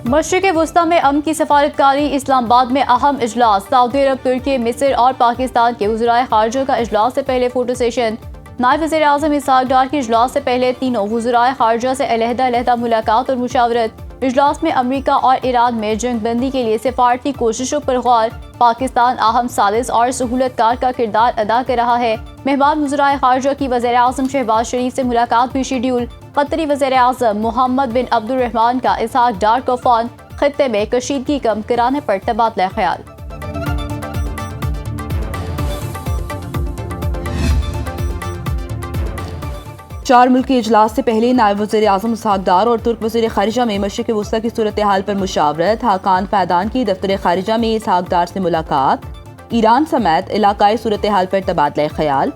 مشرق وسطی میں امن کی سفارتکاری اسلام آباد میں اہم اجلاس سعودی عرب، ترکی، مصر اور پاکستان کے وزرائے خارجہ کا اجلاس سے پہلے فوٹو سیشن۔ نائب وزیر اعظم اسحاق ڈار کی اجلاس سے پہلے تینوں وزرائے خارجہ سے علیحدہ ملاقات اور مشاورت۔ اجلاس میں امریکہ اور ایران میں جنگ بندی کے لیے سفارتی کوششوں پر غور۔ پاکستان اہم ثالث اور سہولت کار کا کردار ادا کر رہا ہے۔ مہمان وزرائے خارجہ کی وزیر اعظم شہباز شریف سے ملاقات بھی شیڈیول۔ قطری وزیر اعظم محمد بن عبد الرحمن کا اسحاق ڈار کو فون، خطے میں کشیدگی کم کرانے پر تبادلہ خیال۔ چار ملکی اجلاس سے پہلے نائب وزیر اعظم اسحاق ڈار اور ترک وزیر خارجہ میں مشرق وسطی کی صورتحال پر مشاورت۔ حاکان فیدان کی دفتر خارجہ میں اسحاق ڈار سے ملاقات۔ ایران سمیت علاقائی صورتحال پر تبادلہ خیال۔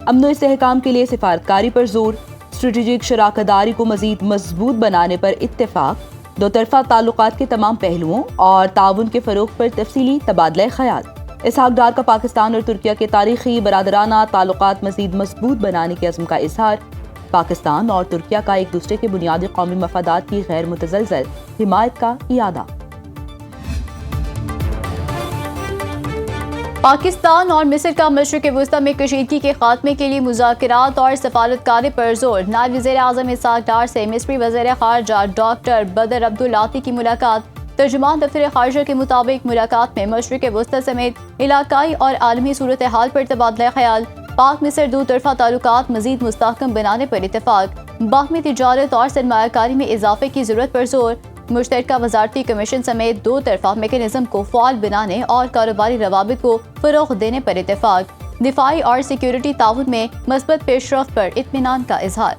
امن و استحکام کے لیے سفارتکاری پر زور۔ اسٹریٹجک شراکت داری کو مزید مضبوط بنانے پر اتفاق۔ دو طرفہ تعلقات کے تمام پہلوؤں اور تعاون کے فروغ پر تفصیلی تبادلہ خیال۔ اسحاق ڈار کا پاکستان اور ترکیہ کے تاریخی برادرانہ تعلقات مزید مضبوط بنانے کے عزم کا اظہار۔ پاکستان اور ترکیہ کا ایک دوسرے کے بنیادی قومی مفادات کی غیر متزلزل حمایت کا اعادہ۔ پاکستان اور مصر کا مشرق وسطی میں کشیدگی کے خاتمے کے لیے مذاکرات اور سفارتکاری پر زور۔ نائب وزیر اعظم اسحاق ڈار سے مصری وزیر خارجہ ڈاکٹر بدر عبدالعاطی کی ملاقات۔ ترجمان دفتر خارجہ کے مطابق ملاقات میں مشرق وسطی سمیت علاقائی اور عالمی صورتحال پر تبادلہ خیال۔ پاک مصر دو طرفہ تعلقات مزید مستحکم بنانے پر اتفاق۔ باہمی تجارت اور سرمایہ کاری میں اضافے کی ضرورت پر زور۔ مشترکہ وزارتی کمیشن سمیت دو طرفہ میکانزم کو فعال بنانے اور کاروباری روابط کو فروغ دینے پر اتفاق۔ دفاعی اور سیکیورٹی تعاون میں مثبت پیش رفت پر اطمینان کا اظہار۔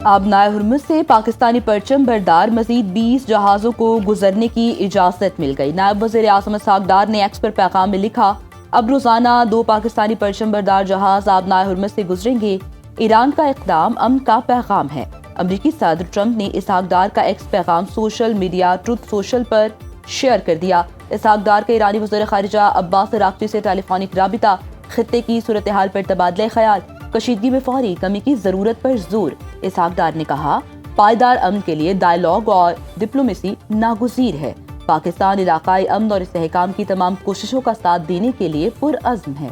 آبنائے ہرمز سے پاکستانی پرچم بردار مزید 20 جہازوں کو گزرنے کی اجازت مل گئی۔ نائب وزیر اعظم اسحاق ڈار نے ایکس پر پیغام میں لکھا، اب روزانہ 2 پاکستانی پرچم بردار جہاز آبنائے ہرمز سے گزریں گے۔ ایران کا اقدام امن کا پیغام ہے۔ امریکی صدر ٹرمپ نے اسحاق ڈار کا ایکس پیغام سوشل میڈیا ٹروتھ سوشل پر شیئر کر دیا۔ اسحاق ڈار کا ایرانی وزیر خارجہ عباس عراقچی سے ٹیلی فونک رابطہ۔ خطے کی صورتحال پر تبادلہ خیال۔ کشیدگی میں فوری کمی کی ضرورت پر زور۔ اسحاق ڈار نے کہا، پائیدار امن کے لیے ڈائیلاگ اور ڈپلومیسی ناگزیر ہے۔ پاکستان علاقائی امن اور استحکام کی تمام کوششوں کا ساتھ دینے کے لیے پرعزم ہے۔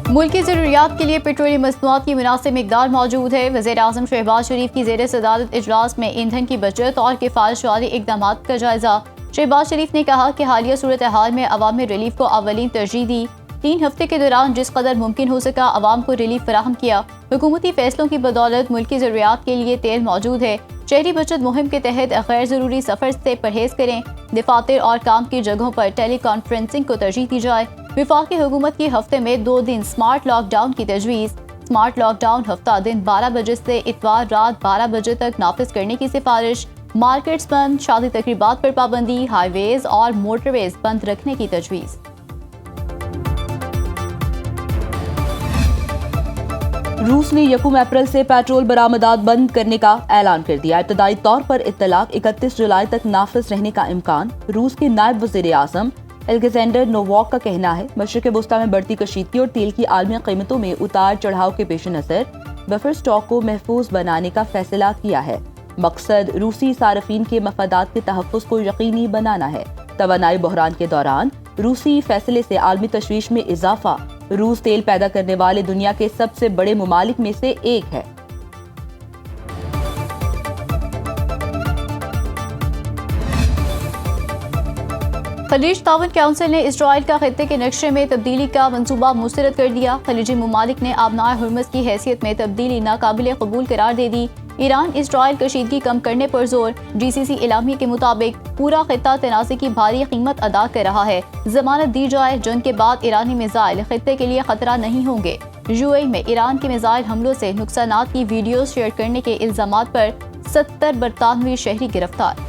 ملکی ضروریات کے لیے پیٹرولیم مصنوعات کی مناسب مقدار موجود ہے۔ وزیر اعظم شہباز شریف کی زیر صدارت اجلاس میں ایندھن کی بچت اور کفایت والی اقدامات کا جائزہ۔ شہباز شریف نے کہا کہ حالیہ صورتحال میں عوامی ریلیف کو اولین ترجیح دی۔ 3 ہفتے کے دوران جس قدر ممکن ہو سکا عوام کو ریلیف فراہم کیا۔ حکومتی فیصلوں کی بدولت ملکی ضروریات کے لیے تیل موجود ہے۔ شہری بچت مہم کے تحت غیر ضروری سفر سے پرہیز کریں۔ دفاتر اور کام کی جگہوں پر ٹیلی کانفرنسنگ کو ترجیح دی جائے۔ وفاقی حکومت کی ہفتے میں 2 دن سمارٹ لاک ڈاؤن کی تجویز۔ سمارٹ لاک ڈاؤن ہفتہ دن 12 بجے سے اتوار رات 12 بجے تک نافذ کرنے کی سفارش۔ مارکیٹس بند، شادی تقریبات پر پابندی، ہائی ویز اور موٹر ویز بند رکھنے کی تجویز۔ روس نے 1 اپریل سے پیٹرول برآمدات بند کرنے کا اعلان کر دیا۔ ابتدائی طور پر اطلاق 31 جولائی تک نافذ رہنے کا امکان۔ روس کے نائب وزیر اعظم الیگزینڈر نوواک کا کہنا ہے، مشرق وسطی میں بڑھتی کشیدگی اور تیل کی عالمی قیمتوں میں اتار چڑھاؤ کے پیش نظر بفر اسٹاک کو محفوظ بنانے کا فیصلہ کیا ہے۔ مقصد روسی صارفین کے مفادات کے تحفظ کو یقینی بنانا ہے۔ توانائی بحران کے دوران روسی فیصلے سے عالمی تشویش میں اضافہ۔ روس تیل پیدا کرنے والے دنیا کے سب سے بڑے ممالک میں سے ایک ہے۔ خلیج تعاون کونسل نے اسرائیل کا خطے کے نقشے میں تبدیلی کا منصوبہ مسترد کر دیا۔ خلیجی ممالک نے آبنائے ہرمز کی حیثیت میں تبدیلی ناقابل قبول قرار دے دی۔ ایران اسرائیل کشیدگی کم کرنے پر زور۔ جی سی سی اعلامیے کے مطابق پورا خطہ تنازع کی بھاری قیمت ادا کر رہا ہے۔ ضمانت دی جائے جنگ کے بعد ایرانی میزائل خطے کے لیے خطرہ نہیں ہوں گے۔ یو اے ای میں ایران کے میزائل حملوں سے نقصانات کی ویڈیوز شیئر کرنے کے الزامات پر 70 برطانوی شہری گرفتار۔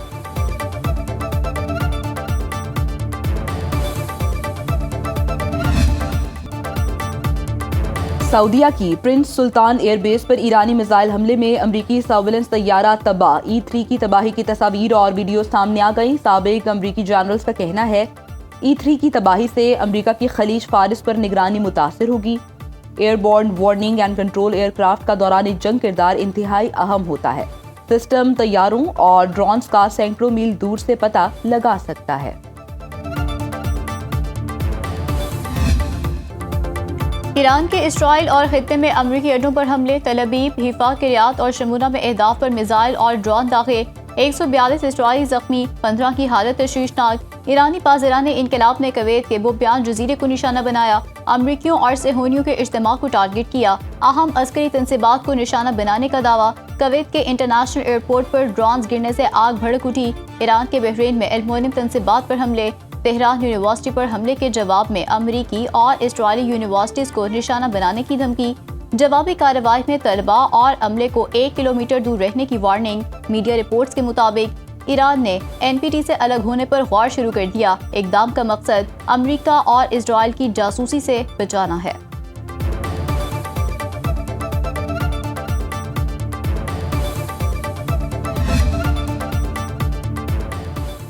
سعودیہ کی پرنس سلطان ایئر بیس پر ایرانی میزائل حملے میں امریکی سرویلنس طیارہ تباہ۔ E3 کی تباہی کی تصاویر اور ویڈیوز سامنے آ گئی۔ سابق امریکی جنرلز کا کہنا ہے E3 کی تباہی سے امریکہ کی خلیج فارس پر نگرانی متاثر ہوگی۔ Airborne warning and control aircraft کا دوران جنگ کردار انتہائی اہم ہوتا ہے۔ سسٹم طیاروں اور ڈرونز کا سینکڑوں میل دور سے پتہ لگا سکتا ہے۔ ایران کے اسرائیل اور خطے میں امریکی اڈوں پر حملے، تل ابیب، حیفا، کریات اور شمونہ میں اہداف پر میزائل اور ڈرون داغے، 142 اسرائیلی زخمی، 15 کی حالت تشویشناک۔ ایرانی پاسداران انقلاب نے کویت کے بوبیان جزیرے کو نشانہ بنایا، امریکیوں اور صہیونیوں کے اجتماع کو ٹارگٹ کیا، اہم عسکری تنصیبات کو نشانہ بنانے کا دعویٰ۔ کویت کے انٹرنیشنل ایئرپورٹ پر ڈرونز گرنے سے آگ بھڑک اٹھی۔ ایران کے بحرین میں ایلومینیم تنصیبات پر حملے، تہران یونیورسٹی پر حملے کے جواب میں امریکی اور اسرائیلی یونیورسٹیز کو نشانہ بنانے کی دھمکی، جوابی کارروائی میں طلباء اور عملے کو 1 کلومیٹر دور رہنے کی وارننگ۔ میڈیا رپورٹس کے مطابق ایران نے NPT سے الگ ہونے پر غور شروع کر دیا، اقدام کا مقصد امریکہ اور اسرائیل کی جاسوسی سے بچانا ہے۔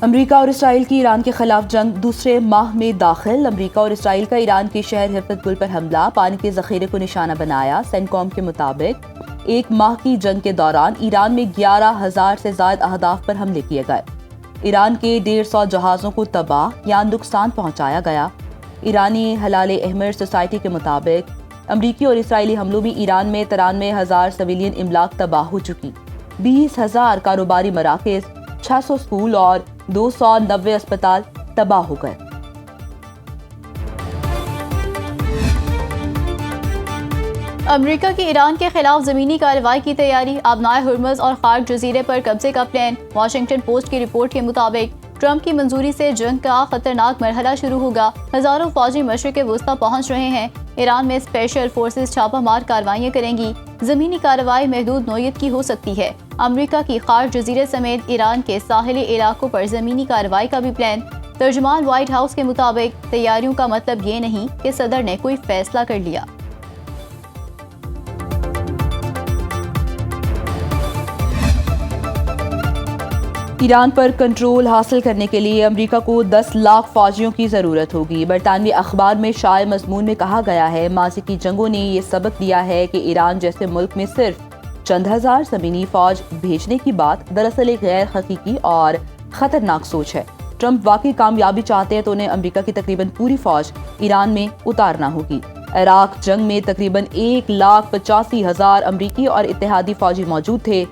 امریکہ اور اسرائیل کی ایران کے خلاف جنگ دوسرے ماہ میں داخل، امریکہ اور اسرائیل کا ایران کے شہر حفظ گل پر حملہ، پانی کے ذخیرے کو نشانہ بنایا۔ سینکوم کے مطابق 1 ماہ کی جنگ کے دوران ایران میں 11,000 سے زائد اہداف پر حملے کیے گئے، ایران کے 150 جہازوں کو تباہ یا نقصان پہنچایا گیا۔ ایرانی ہلال احمر سوسائٹی کے مطابق امریکی اور اسرائیلی حملوں میں ایران میں 93,000 سویلین املاک تباہ ہو چکی، 20,000 کاروباری مراکز، 600 اسکول اور 290 اسپتال تباہ ہو گئے۔ امریکہ کی ایران کے خلاف زمینی کارروائی کی تیاری، آبنائے ہرمز اور خارق جزیرے پر قبضے کا پلان۔ واشنگٹن پوسٹ کی رپورٹ کے مطابق ٹرمپ کی منظوری سے جنگ کا خطرناک مرحلہ شروع ہوگا، ہزاروں فوجی مشرق وسطیٰ پہنچ رہے ہیں۔ ایران میں اسپیشل فورسز چھاپہ مار کارروائیاں کریں گی، زمینی کارروائی محدود نوعیت کی ہو سکتی ہے۔ امریکہ کی خارق جزیرے سمیت ایران کے ساحلی علاقوں پر زمینی کارروائی کا بھی پلان۔ ترجمان وائٹ ہاؤس کے مطابق تیاریوں کا مطلب یہ نہیں کہ صدر نے کوئی فیصلہ کر لیا۔ ایران پر کنٹرول حاصل کرنے کے لیے امریکہ کو 10 لاکھ فوجیوں کی ضرورت ہوگی۔ برطانوی اخبار میں شائع مضمون میں کہا گیا ہے، ماضی کی جنگوں نے یہ سبق دیا ہے کہ ایران جیسے ملک میں صرف چند ہزار زمینی فوج بھیجنے کی بات دراصل ایک غیر حقیقی اور خطرناک سوچ ہے۔ ٹرمپ واقعی کامیابی چاہتے ہیں تو انہیں امریکہ کی تقریباً پوری فوج ایران میں اتارنا ہوگی۔ عراق جنگ میں تقریباً 1,85,000 امریکی اور اتحادی فوجی موجود تھے،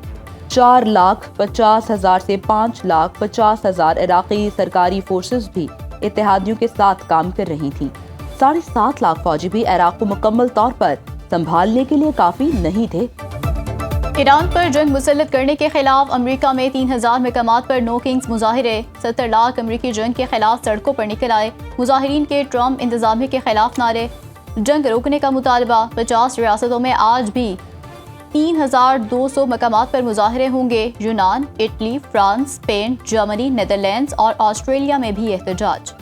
4,50,000 سے 5,50,000 عراقی سرکاری فورسز بھی اتحادیوں کے ساتھ کام کر رہی تھیں۔ 7.5 لاکھ فوجی بھی عراق کو مکمل طور پر سنبھالنے کے لیے کافی نہیں تھے۔ ایران پر جنگ مسلط کرنے کے خلاف امریکہ میں 3,000 مقامات پر نو کنگز مظاہرے، 70 لاکھ امریکی جنگ کے خلاف سڑکوں پر نکل آئے، مظاہرین کے ٹرمپ انتظامیہ کے خلاف نعرے، جنگ روکنے کا مطالبہ۔ 50 ریاستوں میں آج بھی 3,200 مقامات پر مظاہرے ہوں گے۔ یونان، Italy, France, Spain, Germany, Netherlands اور آسٹریلیا میں بھی احتجاج۔